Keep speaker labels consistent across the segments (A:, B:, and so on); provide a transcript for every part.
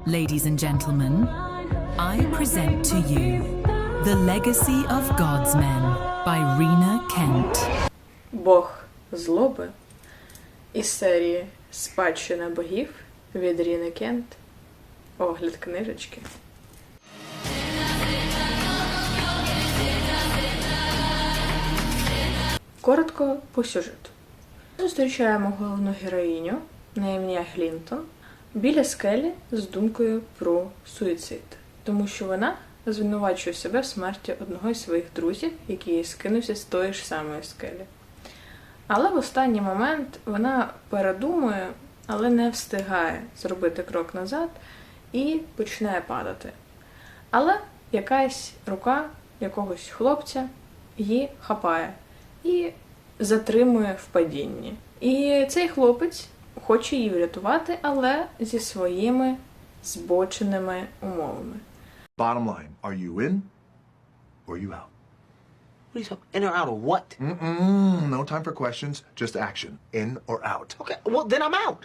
A: Ladies and gentlemen, I present to you The Legacy of God's Men by Rena Kent.
B: Бог злоби із серії «Спадщина богів» від Ріни Кент. Огляд книжечки. Коротко по сюжету. Зустрічаємо головну героїню на ім'я Глінтон біля скелі з думкою про суїцид, тому що вона звинувачує себе в смерті одного із своїх друзів, який скинувся з тої ж самої скелі. Але в останній момент вона передумує, але не встигає зробити крок назад і починає падати. Але якась рука якогось хлопця її хапає і затримує в падінні. І цей хлопець хоче її врятувати, але зі своїми збоченими умовами.
C: Bottom line, are you in or are you out?
D: What are you talking? In or out of what?
C: No time for questions, just action. In or out.
D: Okay, well then I'm out.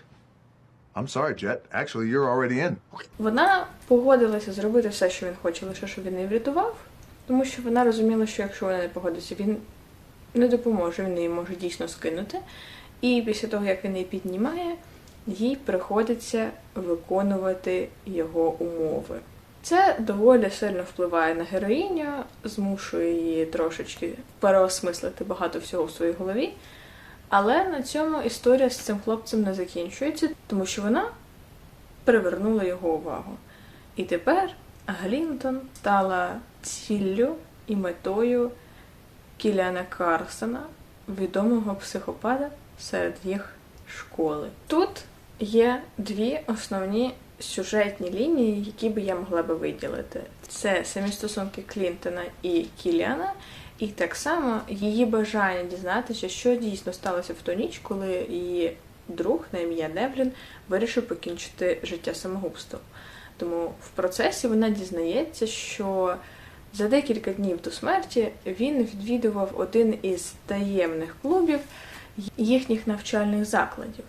C: I'm sorry, Jet. Actually, you're already in.
B: Вона погодилася зробити все, що він хоче, лише щоб він її врятував, тому що вона розуміла, що якщо вона не погодиться, він не допоможе, він її може дійсно скинути. І після того, як він її піднімає, їй приходиться виконувати його умови. Це доволі сильно впливає на героїню, змушує її трошечки переосмислити багато всього в своїй голові. Але на цьому історія з цим хлопцем не закінчується, тому що вона привернула його увагу. І тепер Глінтон стала ціллю і метою Кіліана Карсона, відомого психопата серед їх школи. Тут є дві основні сюжетні лінії, які би я могла би виділити. Це самі стосунки Клінтона і Кіліана, і так само її бажання дізнатися, що дійсно сталося в ту ніч, коли її друг на ім'я Девлін вирішив покінчити життя самогубством. Тому в процесі вона дізнається, що за декілька днів до смерті він відвідував один із таємних клубів їхніх навчальних закладів.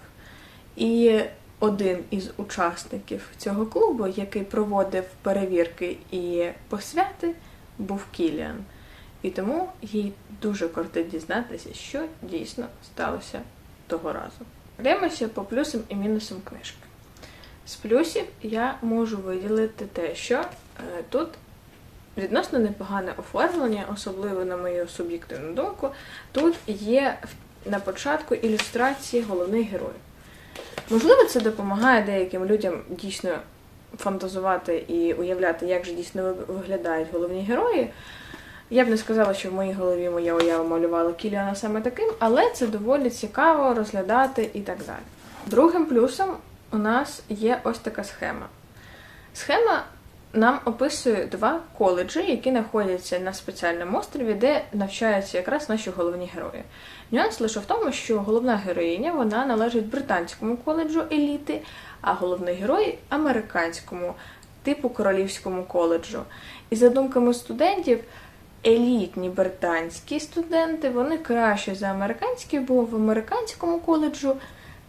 B: І один із учасників цього клубу, який проводив перевірки і посвяти, був Кіліан. І тому їй дуже кортить дізнатися, що дійсно сталося того разу. Йдемося по плюсам і мінусам книжки. З плюсів я можу виділити те, що тут відносно непогане оформлення, особливо на мою суб'єктивну думку. Тут є на початку ілюстрації головних героїв. Можливо, це допомагає деяким людям дійсно фантазувати і уявляти, як же дійсно виглядають головні герої. Я б не сказала, що в моїй голові моя уява малювала Кіліана саме таким, але це доволі цікаво розглядати і так далі. Другим плюсом у нас є ось така схема. Схема нам описує два коледжі, які знаходяться на спеціальному острові, де навчаються якраз наші головні герої. Нюанс лише в тому, що головна героїня, вона належить британському коледжу еліти, а головний герой – американському, типу королівському коледжу. І за думками студентів, елітні британські студенти, вони кращі за американські, бо в американському коледжу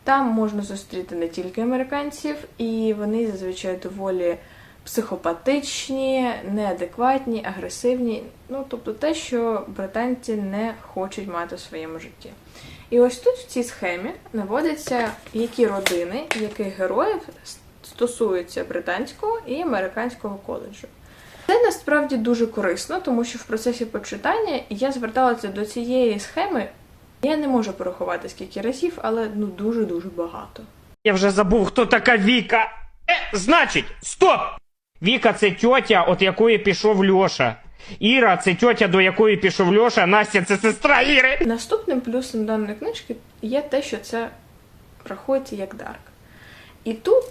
B: там можна зустріти не тільки американців, і вони зазвичай доволі психопатичні, неадекватні, агресивні. Тобто те, що британці не хочуть мати в своєму житті. І ось тут в цій схемі наводяться, які родини, яких героїв стосуються британського і американського коледжу. Це насправді дуже корисно, тому що в процесі почитання я зверталася до цієї схеми. Я не можу порахувати скільки разів, але дуже-дуже багато.
E: Я вже забув, хто така Віка. Значить, стоп! Віка – це тьотя, від якої пішов Льоша. Іра – це тьотя, до якої пішов Льоша. Настя – це сестра Іри.
B: Наступним плюсом даної книжки є те, що це рахується як дарк. І тут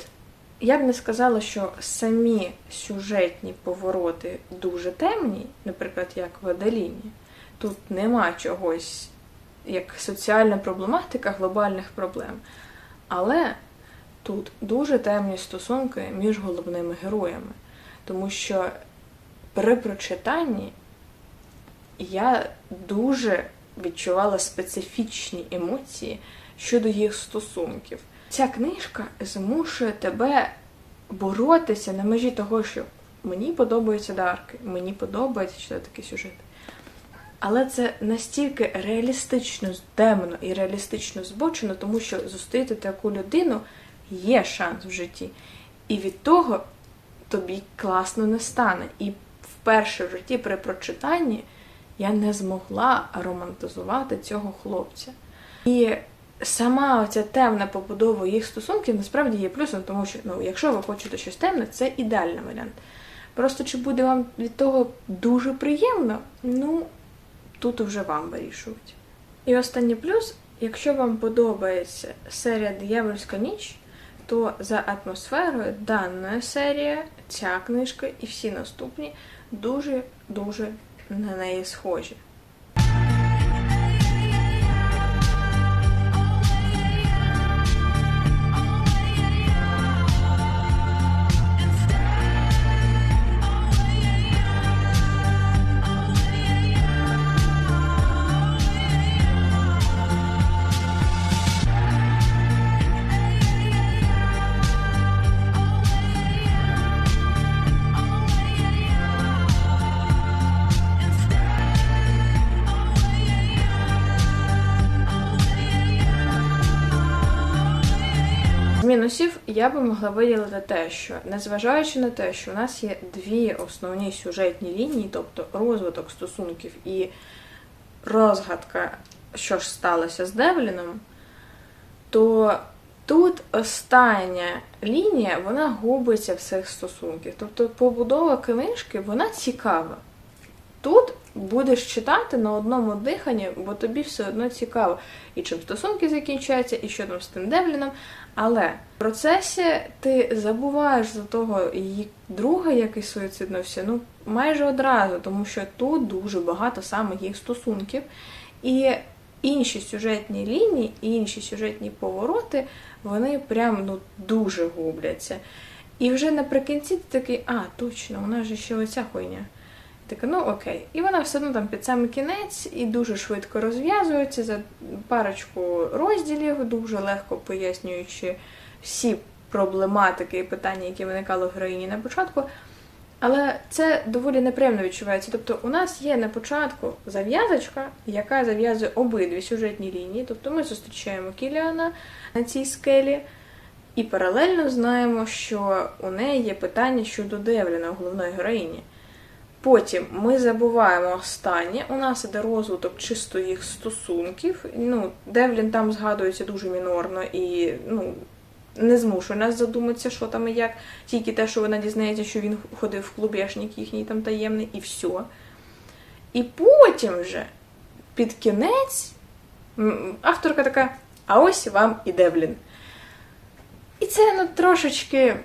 B: я б не сказала, що самі сюжетні повороти дуже темні, наприклад, як в Адаліні. Тут нема чогось, як соціальна проблематика глобальних проблем. Але тут дуже темні стосунки між головними героями. Тому що при прочитанні я дуже відчувала специфічні емоції щодо їх стосунків. Ця книжка змушує тебе боротися на межі того, що мені подобаються дарки, мені подобається читати такий сюжет. Але це настільки реалістично темно і реалістично збочено, тому що зустріти таку людину є шанс в житті. І від того тобі класно не стане. І вперше в житті при прочитанні я не змогла романтизувати цього хлопця. І сама оця темна побудова їх стосунків насправді є плюсом, тому що, якщо ви хочете щось темне, це ідеальний варіант. Просто чи буде вам від того дуже приємно, тут вже вам вирішувати. І останній плюс, якщо вам подобається серія «Диявольська ніч», то за атмосферою дана серія, ця книжка і всі наступні дуже-дуже на неї схожі. З мінусів я би могла виділити те, що, незважаючи на те, що у нас є дві основні сюжетні лінії, тобто розвиток стосунків і розгадка, що ж сталося з Девліном, то тут остання лінія, вона губиться в цих стосунках. Тобто побудова книжки, вона цікава. Тут будеш читати на одному диханні, бо тобі все одно цікаво. І чим стосунки закінчаються, і що там з тим Девліном. Але в процесі ти забуваєш за того її друга, який суїциднувся, майже одразу, тому що тут дуже багато саме їх стосунків. І інші сюжетні лінії, і інші сюжетні повороти, вони прям дуже губляться. І вже наприкінці ти такий, точно, вона ж ще оця хуйня. Така, окей. І вона все одно там під самий кінець і дуже швидко розв'язується за парочку розділів, дуже легко пояснюючи всі проблематики і питання, які виникали в героїні на початку. Але це доволі неприємно відчувається. Тобто у нас є на початку зав'язочка, яка зав'язує обидві сюжетні лінії. Тобто ми зустрічаємо Кіліана на цій скелі і паралельно знаємо, що у неї є питання щодо Девліна, головної героїні. Потім ми забуваємо останнє, у нас іде розвиток чисто їх стосунків. Девлін там згадується дуже мінорно і не змушує нас задуматися, що там і як. Тільки те, що вона дізнається, що він ходив в клубешник їхній там таємний, і все. І потім вже під кінець авторка така, а ось вам і Девлін. І це трошечки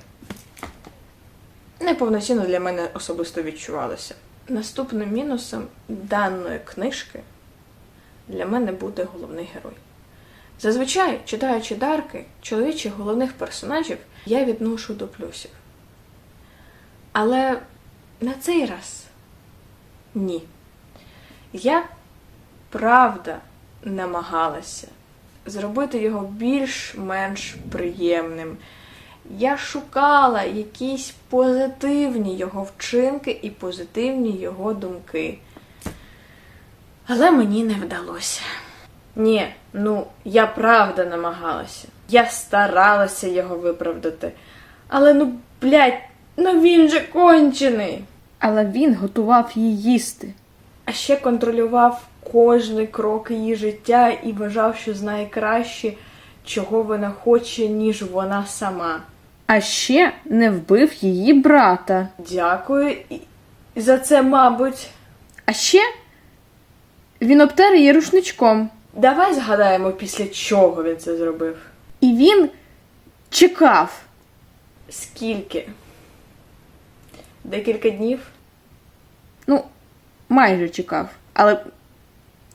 B: неповноцінно для мене особисто відчувалося. Наступним мінусом даної книжки для мене буде головний герой. Зазвичай, читаючи дарки, чоловічих головних персонажів я відношу до плюсів. Але на цей раз ні. Я, правда, намагалася зробити його більш-менш приємним. Я шукала якісь позитивні його вчинки і позитивні його думки. Але мені не вдалося. Ні, я правда намагалася. Я старалася його виправдати. Але, він же кончений. Але він готував її їсти. А ще контролював кожний крок її життя і вважав, що знає краще, чого вона хоче, ніж вона сама.
F: А ще не вбив її брата.
B: Дякую і за це, мабуть.
F: А ще він обтер її рушничком.
B: Давай згадаємо, після чого він це зробив.
F: І він чекав.
B: Скільки? Декілька днів?
F: Майже чекав. Але,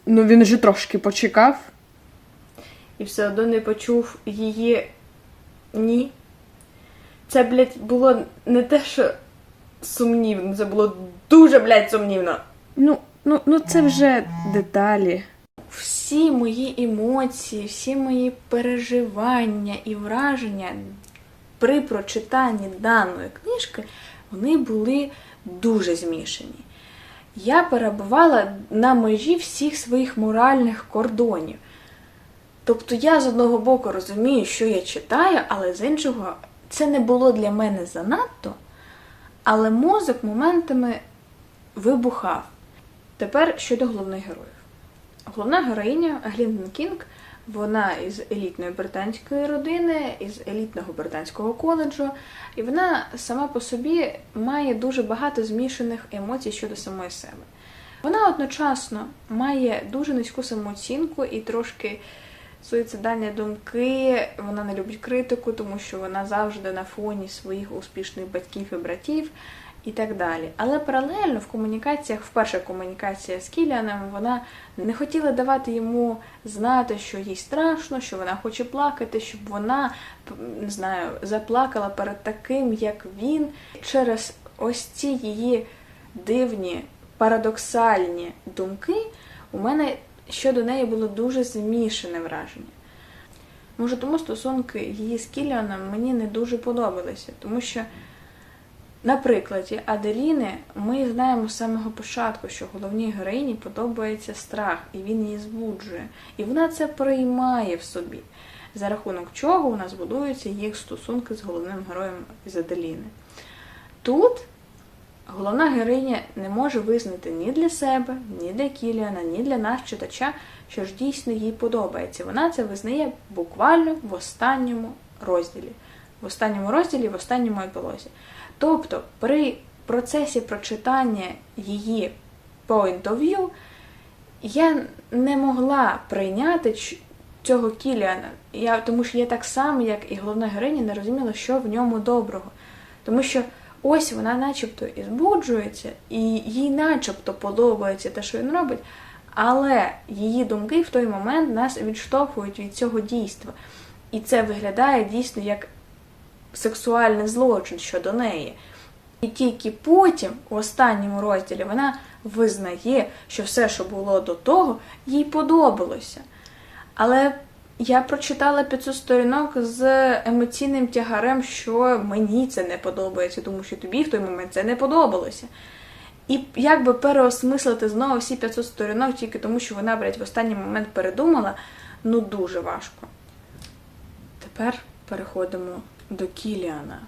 F: він же трошки почекав.
B: І все одно не почув її «ні». Це, було не те, що сумнівно, це було дуже, сумнівно.
F: Це вже деталі.
B: Всі мої емоції, всі мої переживання і враження при прочитанні даної книжки вони були дуже змішані. Я перебувала на межі всіх своїх моральних кордонів. Тобто я з одного боку розумію, що я читаю, але з іншого це не було для мене занадто, але мозок моментами вибухав. Тепер щодо головних героїв. Головна героїня Глінден Кінг, вона із елітної британської родини, із елітного британського коледжу, і вона сама по собі має дуже багато змішаних емоцій щодо самої себе. Вона одночасно має дуже низьку самооцінку і трошки суїцидальні думки, вона не любить критику, тому що вона завжди на фоні своїх успішних батьків і братів і так далі. Але паралельно в комунікаціях, вперше комунікація з Кіліаном, вона не хотіла давати йому знати, що їй страшно, що вона хоче плакати, щоб вона, не знаю, заплакала перед таким, як він. Через ось ці її дивні, парадоксальні думки у мене щодо неї було дуже змішане враження. Може, тому стосунки її з Кіліаном мені не дуже подобалися, тому що на прикладі Аделіни ми знаємо з самого початку, що головній героїні подобається страх, і він її збуджує. І вона це приймає в собі, за рахунок чого у нас будуються їх стосунки з головним героєм з Аделіни. Тут головна героїня не може визнати ні для себе, ні для Кіліана, ні для нас, читача, що ж дійсно їй подобається. Вона це визнає буквально в останньому розділі. В останньому епілозі. Тобто, при процесі прочитання її point of view, я не могла прийняти цього Кіліана, тому що я так само, як і головна героїня, не розуміла, що в ньому доброго. Тому що ось вона начебто і збуджується, і їй начебто подобається те, що він робить, але її думки в той момент нас відштовхують від цього дійства. І це виглядає дійсно як сексуальний злочин щодо неї. І тільки потім, у останньому розділі, вона визнає, що все, що було до того, їй подобалося. Але я прочитала 500 сторінок з емоційним тягарем, що мені це не подобається, тому що тобі в той момент це не подобалося. І якби переосмислити знову всі 500 сторінок тільки тому, що вона, в останній момент передумала, дуже важко. Тепер переходимо до Кіліана.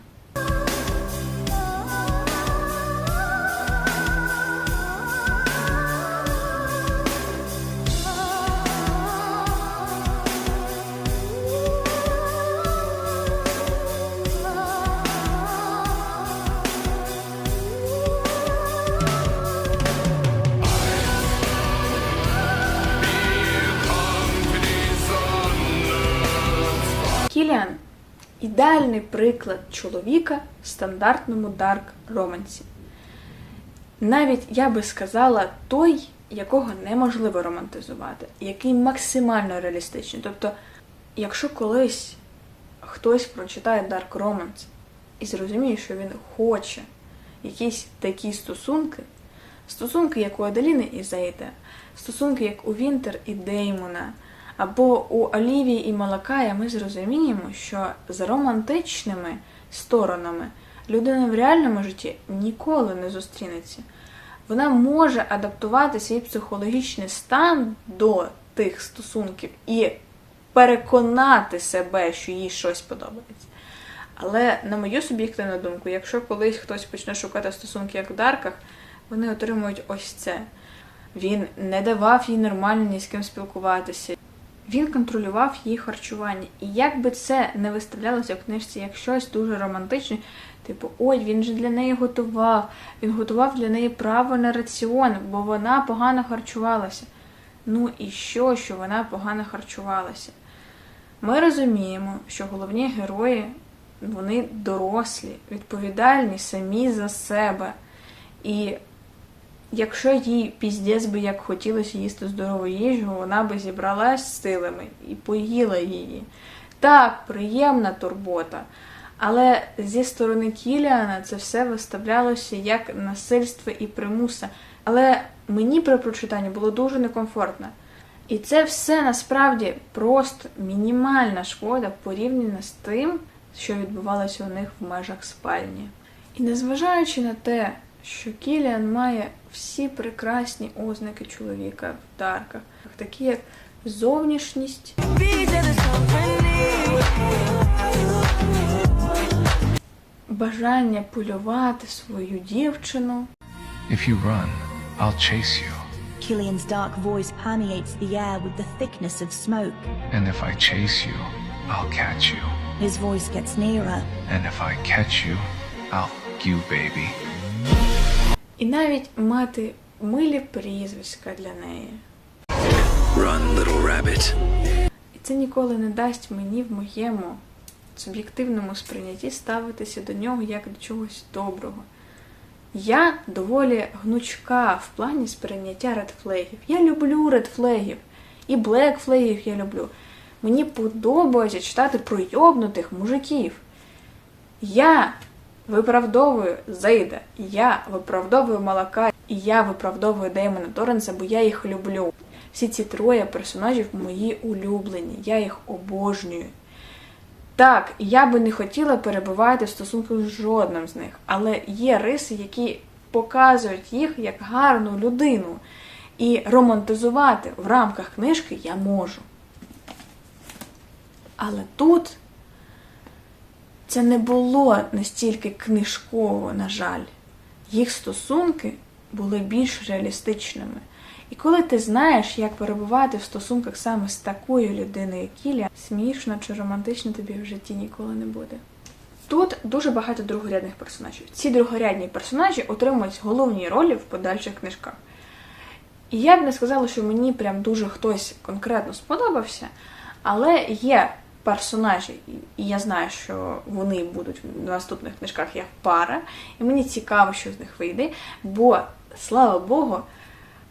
B: Кіліан – ідеальний приклад чоловіка в стандартному дарк-романсі. Навіть, я би сказала, той, якого неможливо романтизувати, який максимально реалістичний. Тобто, якщо колись хтось прочитає дарк-романс і зрозуміє, що він хоче якісь такі стосунки, як у Аделіни і Зейда, стосунки, як у Вінтер і Деймона, або у Олівії і Малакая, ми зрозуміємо, що за романтичними сторонами людина в реальному житті ніколи не зустрінеться. Вона може адаптувати свій психологічний стан до тих стосунків і переконати себе, що їй щось подобається. Але, на мою суб'єктивну думку, якщо колись хтось почне шукати стосунки, як в Дарках, вони отримують ось це. Він не давав їй нормально ні з ким спілкуватися. Він контролював її харчування. І як би це не виставлялося в книжці як щось дуже романтичне, типу, ой, він же для неї готував, він готував для неї правильний раціон, бо вона погано харчувалася. Ну і що вона погано харчувалася? Ми розуміємо, що головні герої, вони дорослі, відповідальні самі за себе. І якщо їй піздець би як хотілося їсти здорову їжу, вона би зібралась з силами і поїла її. Так, приємна турбота. Але зі сторони Кіліана це все виставлялося як насильство і примуса. Але мені при прочитанні було дуже некомфортно. І це все насправді просто мінімальна шкода порівняно з тим, що відбувалося у них в межах спальні. І незважаючи на те, що Кіліан має всі прекрасні ознаки чоловіка в Дарках, такі як зовнішність, бажання полювати свою дівчину,
G: If you run, I'll chase you.
H: Killian's dark voice permeates the air with the thickness of smoke.
G: And if I chase you, I'll catch you.
H: His voice gets nearer.
G: And if I catch you, I'll you, baby.
B: і навіть мати милі прізвиська для неї.
I: Run, little rabbit.
B: І це ніколи не дасть мені в моєму суб'єктивному сприйнятті ставитися до нього як до чогось доброго. Я доволі гнучка в плані сприйняття редфлегів. Я люблю редфлегів. І блекфлегів я люблю. Мені подобається читати про йобнутих мужиків. Я виправдовую Зейда, я виправдовую Малака, і я виправдовую Деймона Торренса, бо я їх люблю. Всі ці троє персонажів мої улюблені, я їх обожнюю. Так, я би не хотіла перебувати в стосунках з жодним з них, але є риси, які показують їх як гарну людину. І романтизувати в рамках книжки я можу. Але тут це не було настільки книжково, на жаль. Їх стосунки були більш реалістичними. І коли ти знаєш, як перебувати в стосунках саме з такою людиною, як Кіліан, смішно чи романтично тобі в житті ніколи не буде. Тут дуже багато другорядних персонажів. Ці другорядні персонажі отримують головні ролі в подальших книжках. І я б не сказала, що мені прям дуже хтось конкретно сподобався, але є персонажі, і я знаю, що вони будуть в наступних книжках як пара, і мені цікаво, що з них вийде, бо, слава Богу,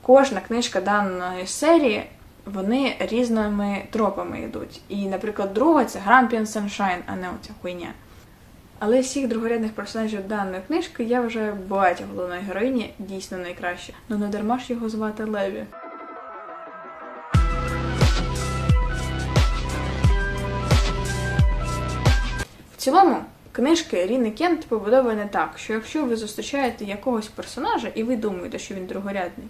B: кожна книжка даної серії, вони різними тропами йдуть. І, наприклад, друга – це Grampian Sunshine, а не оця хуйня. Але з всіх другорядних персонажів даної книжки я вважаю батя головної героїні дійсно найкраще. Ну не дарма ж його звати Леві. В цілому, книжки Ріни Кент побудовані так, що якщо ви зустрічаєте якогось персонажа і ви думаєте, що він другорядний,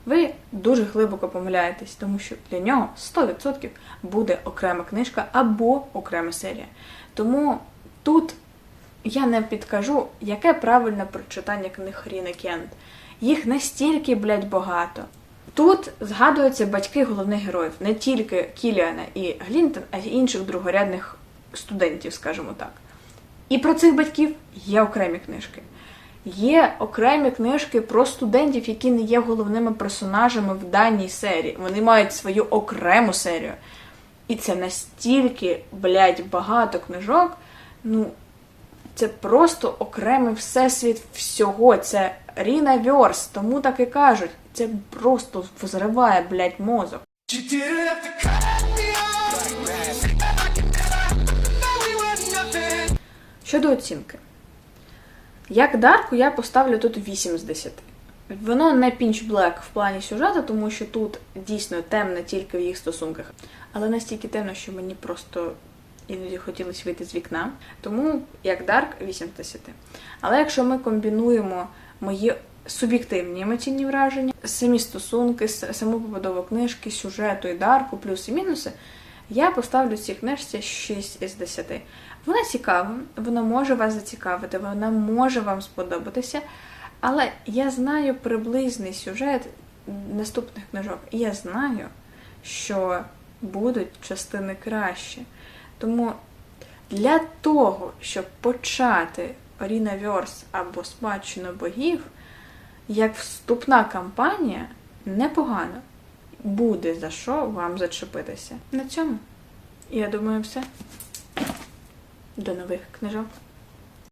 B: ви дуже глибоко помиляєтесь, тому що для нього 100% буде окрема книжка або окрема серія. Тому тут я не підкажу, яке правильне прочитання книг Ріни Кент. Їх настільки, багато. Тут згадуються батьки головних героїв, не тільки Кіліана і Глінтон, а й інших другорядних студентів, скажімо так. І про цих батьків є окремі книжки. Є окремі книжки про студентів, які не є головними персонажами в даній серії. Вони мають свою окрему серію. І це настільки, багато книжок, це просто окремий всесвіт всього. Це Рінаверс, тому так і кажуть. Це просто взриває, мозок. Щодо оцінки. Як Дарку я поставлю тут 8 з 10. Воно не пінч-блек в плані сюжету, тому що тут дійсно темно тільки в їх стосунках. Але настільки темно, що мені просто іноді хотілося вийти з вікна. Тому, як Дарк, 8 з 10. Але якщо ми комбінуємо мої суб'єктивні емоційні враження, самі стосунки, саму побудову книжки, сюжету і Дарку, плюси і мінуси, я поставлю цій книжці 6 із 10. Вона цікава, вона може вас зацікавити, вона може вам сподобатися, але я знаю приблизний сюжет наступних книжок. І я знаю, що будуть частини краще. Тому для того, щоб почати Рінаверс або Спадщину богів, як вступна кампанія, непогано. Буде за що вам зачепитися. На цьому, я думаю, все. До нових книжок.